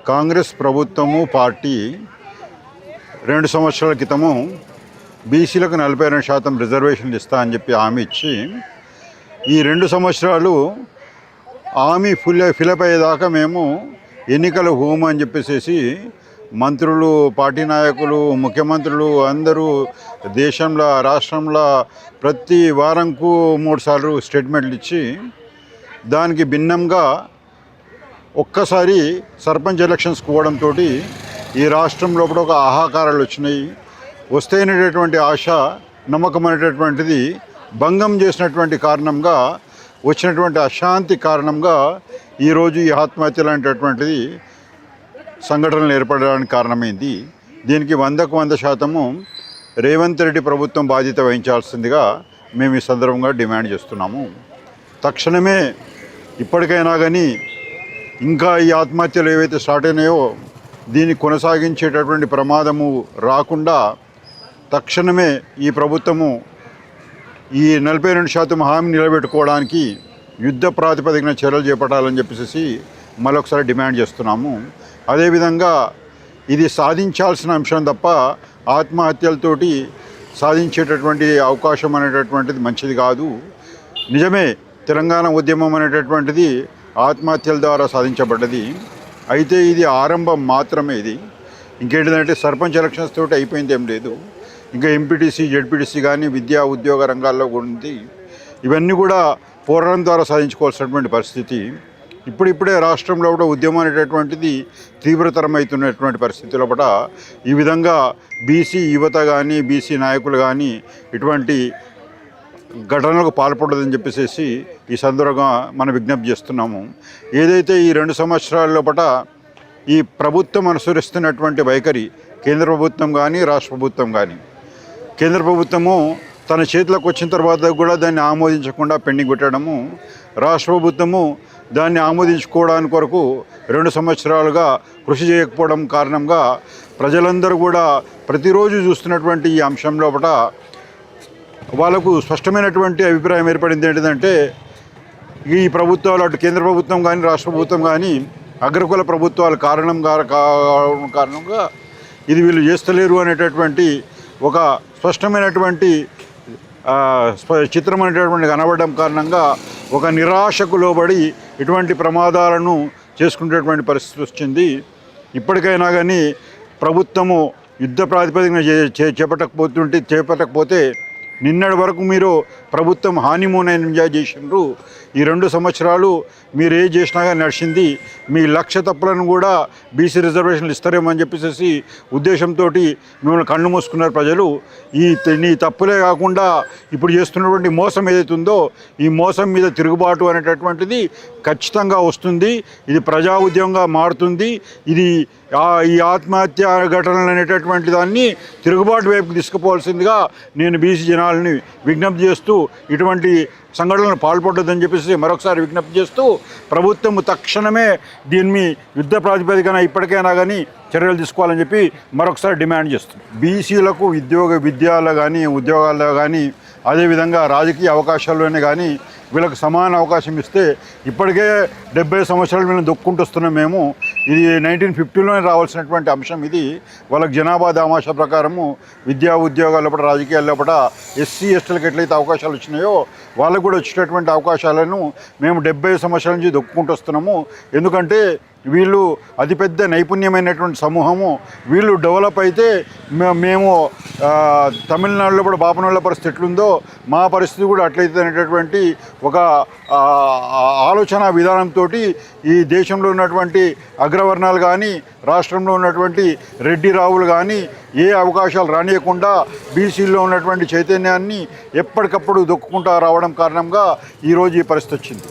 కాంగ్రెస్ ప్రభుత్వము పార్టీ 2 సంవత్సరాల క్రితము బీసీలకు 42% రిజర్వేషన్లు ఇస్తా అని చెప్పి హామీ ఇచ్చి ఈ 2 సంవత్సరాలు హామీ ఫిలప్ అయ్యేదాకా మేము ఎన్నికల హోమ్ అని చెప్పేసి మంత్రులు, పార్టీ నాయకులు, ముఖ్యమంత్రులు అందరూ దేశంలో, రాష్ట్రంలో ప్రతి వారంకు 3 సార్లు స్టేట్మెంట్లు ఇచ్చి దానికి భిన్నంగా ఒక్కసారి సర్పంచ్ ఎలక్షన్స్ పోవడంతో ఈ రాష్ట్రం లోపల ఒక ఆహాకారాలు వచ్చినాయి. వస్తేనేటటువంటి ఆశ, నమ్మకం అనేటటువంటిది భంగం చేసినటువంటి కారణంగా వచ్చినటువంటి అశాంతి కారణంగా ఈరోజు ఈ ఆత్మహత్యలు అనేటటువంటిది సంఘటనలు ఏర్పడడానికి కారణమైంది. దీనికి 100కు 100% రేవంత్ రెడ్డి ప్రభుత్వం బాధ్యత వహించాల్సిందిగా మేము ఈ సందర్భంగా డిమాండ్ చేస్తున్నాము. తక్షణమే ఇప్పటికైనా కానీ ఇంకా ఈ ఆత్మహత్యలు ఏవైతే స్టార్ట్ అయినాయో దీన్ని కొనసాగించేటటువంటి ప్రమాదము రాకుండా తక్షణమే ఈ ప్రభుత్వము ఈ 42% హామీ నిలబెట్టుకోవడానికి యుద్ధ ప్రాతిపదికన చర్యలు చేపట్టాలని చెప్పేసి మరొకసారి డిమాండ్ చేస్తున్నాము. అదేవిధంగా ఇది సాధించాల్సిన అంశం తప్ప ఆత్మహత్యలతోటి సాధించేటటువంటి అవకాశం అనేటటువంటిది మంచిది కాదు. నిజమే, తెలంగాణ ఉద్యమం అనేటటువంటిది ఆత్మహత్యల ద్వారా సాధించబడ్డది. అయితే ఇది ఆరంభం మాత్రమే. ఇది ఇంకేంటిదంటే సర్పంచ్ ఎలక్షన్స్ తోటి అయిపోయింది ఏం లేదు. ఇంకా ఎంపీటీసీ, జెడ్పీటీసీ కానీ విద్యా ఉద్యోగ రంగాల్లో ఉంది. ఇవన్నీ కూడా పోరాటం ద్వారా సాధించుకోవాల్సినటువంటి పరిస్థితి. ఇప్పుడిప్పుడే రాష్ట్రంలో కూడా ఉద్యమం అనేటటువంటిది తీవ్రతరమవుతున్నటువంటి పరిస్థితి లోపల ఈ విధంగా బీసీ యువత కానీ, బీసీ నాయకులు కానీ ఇటువంటి ఘటనలకు పాల్పడదని చెప్పేసి ఈ సందర్భంగా మనం విజ్ఞప్తి చేస్తున్నాము. ఏదైతే ఈ 2 సంవత్సరాల లోపల ఈ ప్రభుత్వం అనుసరిస్తున్నటువంటి వైఖరి, కేంద్ర ప్రభుత్వం కానీ, రాష్ట్ర ప్రభుత్వం కానీ, కేంద్ర ప్రభుత్వము తన చేతిలోకి వచ్చిన తర్వాత కూడా దాన్ని ఆమోదించకుండా పెండింగ్ పెట్టడము, రాష్ట్ర ప్రభుత్వము దాన్ని ఆమోదించుకోవడానికి కొరకు 2 సంవత్సరాలుగా కృషి చేయకపోవడం కారణంగా ప్రజలందరూ కూడా ప్రతిరోజు చూస్తున్నటువంటి ఈ అంశం లోపల వాళ్ళకు స్పష్టమైనటువంటి అభిప్రాయం ఏర్పడింది. ఏంటంటే ఈ ప్రభుత్వాలు, అటు కేంద్ర ప్రభుత్వం కానీ, రాష్ట్ర ప్రభుత్వం కానీ అగ్రకుల ప్రభుత్వాల కారణంగా ఇది వీళ్ళు చేస్తలేరు అనేటటువంటి ఒక స్పష్టమైనటువంటి చిత్రం అనేటటువంటి కనబడడం కారణంగా ఒక నిరాశకు లోబడి ఇటువంటి ప్రమాదాలను చేసుకునేటటువంటి పరిస్థితి వచ్చింది. ఇప్పటికైనా కానీ ప్రభుత్వము యుద్ధ ప్రాతిపదికన చేపట్టకపోతే నిన్నటి వరకు మీరు ప్రభుత్వం హానీమూన్ ఎంజాయ్ చేసిండ్రు. ఈ 2 సంవత్సరాలు మీరు ఏ చేసినా కానీ నడిచింది. మీ లక్ష్య తప్పులను కూడా బీసీ రిజర్వేషన్లు ఇస్తారేమో అని చెప్పేసి ఉద్దేశంతో మిమ్మల్ని కళ్ళు మూసుకున్నారు ప్రజలు. నీ తప్పులే కాకుండా ఇప్పుడు చేస్తున్నటువంటి మోసం ఏదైతుందో ఈ మోసం మీద తిరుగుబాటు అనేటటువంటిది ఖచ్చితంగా వస్తుంది. ఇది ప్రజా ఉద్యమంగా మారుతుంది. ఇది ఈ ఆత్మహత్య ఘటనలు అనేటటువంటి దాన్ని తిరుగుబాటు వైపుకు తీసుకుపోవాల్సిందిగా నేను బీసీ జనాలని విజ్ఞప్తి చేస్తూ ఇటువంటి సంఘటనలు పాల్పడొద్దని చెప్పేసి మరొకసారి విజ్ఞప్తి చేస్తూ ప్రభుత్వం తక్షణమే దీన్ని యుద్ధ ప్రాతిపదికన ఇప్పటికైనా కానీ చర్యలు తీసుకోవాలని చెప్పి మరొకసారి డిమాండ్ చేస్తుంది. బీసీలకు విద్యలో కానీ, ఉద్యోగాల్లో కానీ, అదేవిధంగా రాజకీయ అవకాశాల్లోనే కానీ వీళ్ళకి సమాన అవకాశం ఇస్తే ఇప్పటికే 70 సంవత్సరాలు వీళ్ళని దొక్కుంటూ వస్తున్నాం మేము. ఇది 1950లోనే రావాల్సినటువంటి అంశం. ఇది వాళ్ళకి జనాభా దామాషా ప్రకారము విద్యా ఉద్యోగాల లోపల, రాజకీయాల లోపల ఎస్సీ ఎస్టీలకు ఎట్లయితే అవకాశాలు వచ్చినాయో వాళ్ళకు కూడా వచ్చేటటువంటి అవకాశాలను మేము 70 సంవత్సరాల నుంచి దొక్కుంటూ వస్తున్నాము. ఎందుకంటే వీళ్ళు అతిపెద్ద నైపుణ్యమైనటువంటి సమూహము. వీళ్ళు డెవలప్ అయితే మేము తమిళనాడులో కూడా బాపనోళ్ళ పరిస్థితి ఎట్లుందో మా పరిస్థితి కూడా అట్లయితే అనేటటువంటి ఒక ఆలోచన విధానంతో ఈ దేశంలో ఉన్నటువంటి అగ్రవర్ణాలు కానీ, రాష్ట్రంలో ఉన్నటువంటి రెడ్డి రావులు కానీ ఏ అవకాశాలు రానియకుండా బీసీలో ఉన్నటువంటి చైతన్యాన్ని ఎప్పటికప్పుడు దొక్కుకుంటూ రావడం కారణంగా ఈరోజు ఈ పరిస్థితి వచ్చింది.